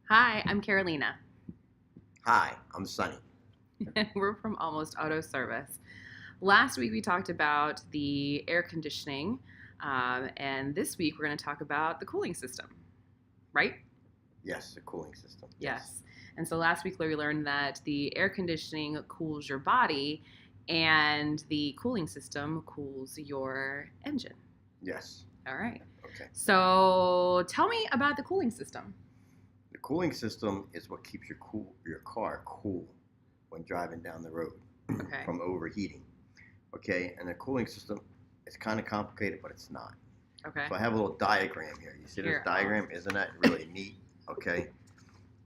Hi, I'm Carolina. Hi, I'm Sonny. We're from Almost Auto Service. Last week we talked about the air conditioning, and this week we're going to talk about the cooling system, right? Yes, the cooling system. Yes. Yes. And so last week we learned that the air conditioning cools your body, and the cooling system cools your engine. Yes. All right. Okay. So tell me about the cooling system. The cooling system is what keeps your car cool when driving down the road Okay. from overheating. Okay, and the cooling system is kind of complicated, but it's not. Okay. So I have a little diagram here. You see this Here, diagram? Isn't that really neat? Okay.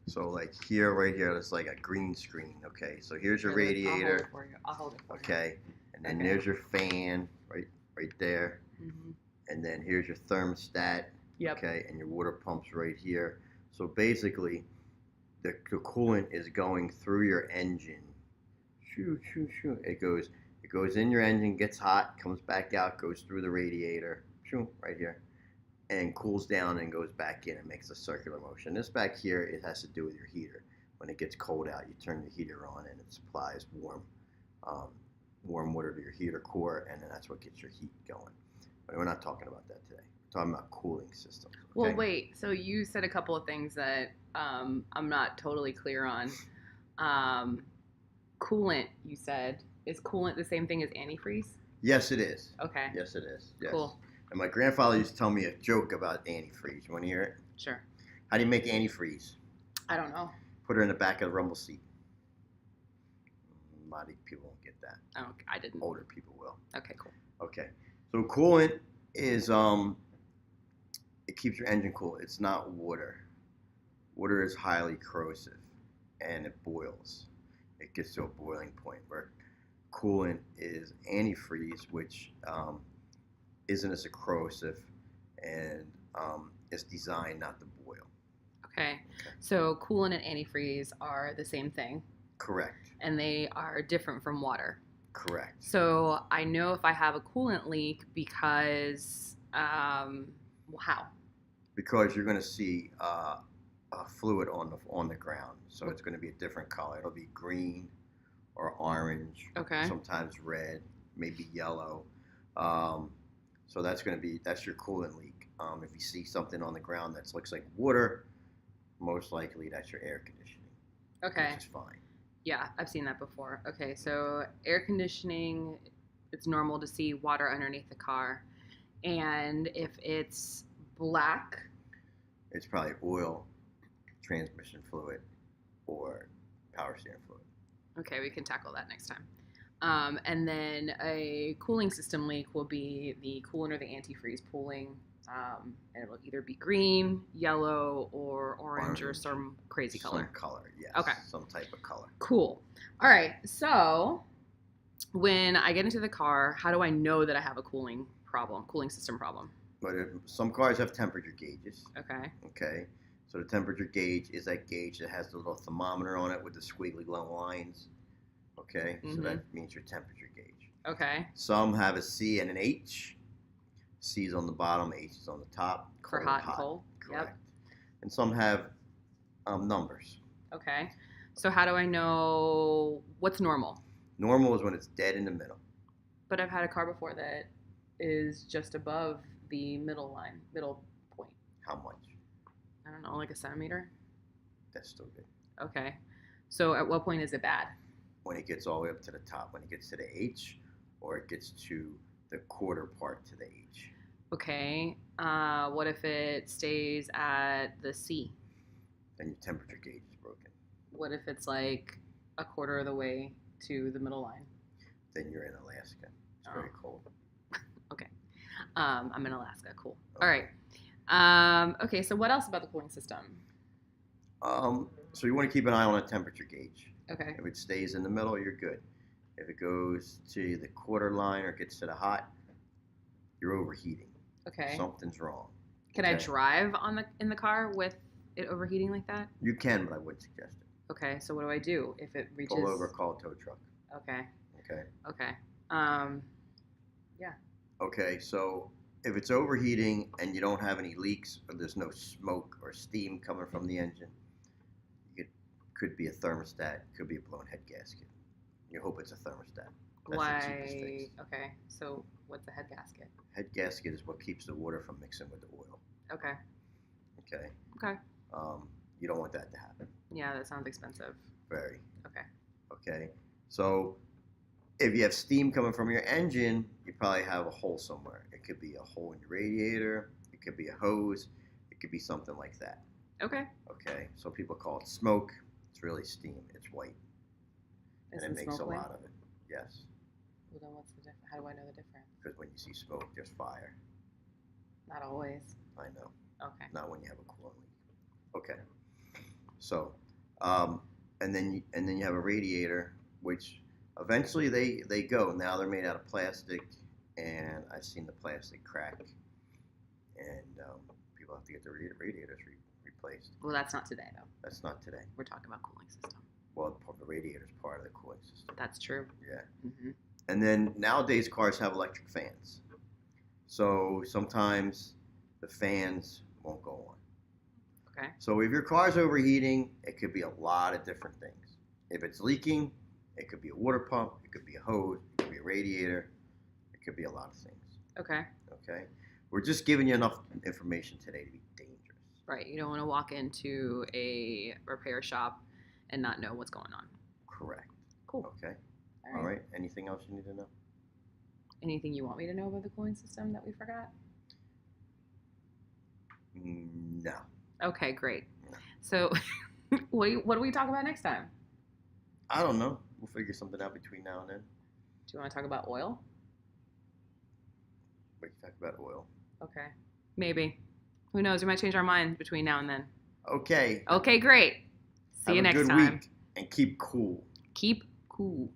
So like here, right here, it's like a green screen. Okay. So here's your I'll hold it radiator. for you. I'll hold it for you. Okay. And then Okay. there's your fan right there. Mm-hmm. And then here's your thermostat. Yep. Okay, and your water pump's right here. So basically, the coolant is going through your engine. Shoo, shoo, shoo. It goes in your engine, gets hot, comes back out, goes through the radiator, shoo, right here, and cools down and goes back in and makes a circular motion. This back here, it has to do with your heater. When it gets cold out, you turn the heater on and it supplies um, warm water to your heater core, and then that's what gets your heat going. But we're not talking about that today. We're talking about cooling systems. Okay? Well, wait. So you said a couple of things that I'm not totally clear on. Um, coolant, you said. Is coolant the same thing as antifreeze? Yes, it is. Okay. Yes, it is. Yes. Cool. And my grandfather used to tell me a joke about antifreeze. You want to hear it? Sure. How do you make antifreeze? I don't know. Put her in the back of the rumble seat. A lot of people won't get that. Oh, I didn't. Older people will. Okay, cool. Okay. So coolant is it keeps your engine cool. It's not water. Water is highly corrosive and it boils. It gets to a boiling point where coolant is antifreeze, which isn't as corrosive and is designed not to boil. Okay. So coolant and antifreeze are the same thing, Correct. and they are different from water. Correct. So I know if I have a coolant leak because, well, how? Because you're going to see a fluid on the ground, so it's going to be a different color. It'll be green or orange. Okay. Sometimes red, maybe yellow. So that's your coolant leak. If you see something on the ground that looks like water, most likely that's your air conditioning. Okay. Which is fine. Yeah, I've seen that before. Okay, so air conditioning, it's normal to see water underneath the car. And if it's black, It's probably oil, transmission fluid, or power steering fluid. okay, we can tackle that next time. And then a cooling system leak will be the coolant or the antifreeze pooling. And it will either be green, yellow, or orange, or some crazy color. Some color, yes. Okay. Some type of color. Cool. All right, so when I get into the car, how do I know that I have a cooling system problem? But some cars have temperature gauges. Okay. Okay. So the temperature gauge is that gauge that has the little thermometer on it with the squiggly little lines. Okay. So that means your temperature gauge. Okay. Some have a C and an H. C is on the bottom, H is on the top. For hot and cold. Correct. Yep. And some have numbers. Okay. So how do I know what's normal? Normal is when it's dead in the middle. But I've had a car before that is just above the middle point. How much? I don't know, like a centimeter? That's still good. Okay. So at what point is it bad? When it gets all the way up to the top, when it gets to the H, or it gets to the quarter part to the H. Okay. What if it stays at the C? Then your temperature gauge is broken. What if it's like a quarter of the way to the middle line? Then you're in Alaska. It's very cold. Okay. I'm in Alaska. Cool. Okay. All right. Okay, so what else about the cooling system? So you want to keep an eye on a temperature gauge. Okay. If it stays in the middle, you're good. If it goes to the quarter line or gets to the hot, you're overheating. Okay. Something's wrong. Can I drive in the car with it overheating like that? You can, but I wouldn't suggest it. Okay, so what do I do if it reaches? Pull over, call a tow truck. Okay. Okay. Okay. Yeah. Okay, so if it's overheating and you don't have any leaks or there's no smoke or steam coming from the engine, Could be a thermostat, could be a blown head gasket. You hope it's a thermostat. That's Why? the cheapest fix. Okay. So what's a head gasket? Head gasket is what keeps the water from mixing with the oil. Okay. Okay. Okay. You don't want that to happen. Yeah, that sounds expensive. Very. Okay. Okay. So if you have steam coming from your engine, you probably have a hole somewhere. It could be a hole in your radiator. It could be a hose. It could be something like that. Okay. Okay. So people call it smoke. It's really steam. It's white. Is And it the makes a smoke white? lot of it. Yes. Well, then what's the difference? How do I know the difference? Because when you see smoke, there's fire. Not always. I know. Okay. Not when you have a coolant leak. Okay. So, and then you have a radiator, which eventually they go. Now they're made out of plastic, and I've seen the plastic crack, and people have to get their radiators replaced. Well, that's not today, though. That's not today. We're talking about cooling system. Well, the radiator is part of the cooling system. That's true. Yeah. Mm-hmm. And then nowadays cars have electric fans, so sometimes the fans won't go on. Okay. So if your car's overheating, it could be a lot of different things. If it's leaking, it could be a water pump, it could be a hose, it could be a radiator, it could be a lot of things. Okay. Okay? We're just giving you enough information today to be dangerous. Right. You don't want to walk into a repair shop and not know what's going on. Correct. Cool. Okay? All right. Anything else you need to know? Anything you want me to know about the cooling system that we forgot? No. Okay, great. So what do we talk about next time? I don't know. We'll figure something out between now and then. Do you want to talk about oil? We can talk about oil. Okay. Maybe. Who knows? We might change our mind between now and then. Okay. Okay, great. See you next time. Have a good week and keep cool. Keep cool.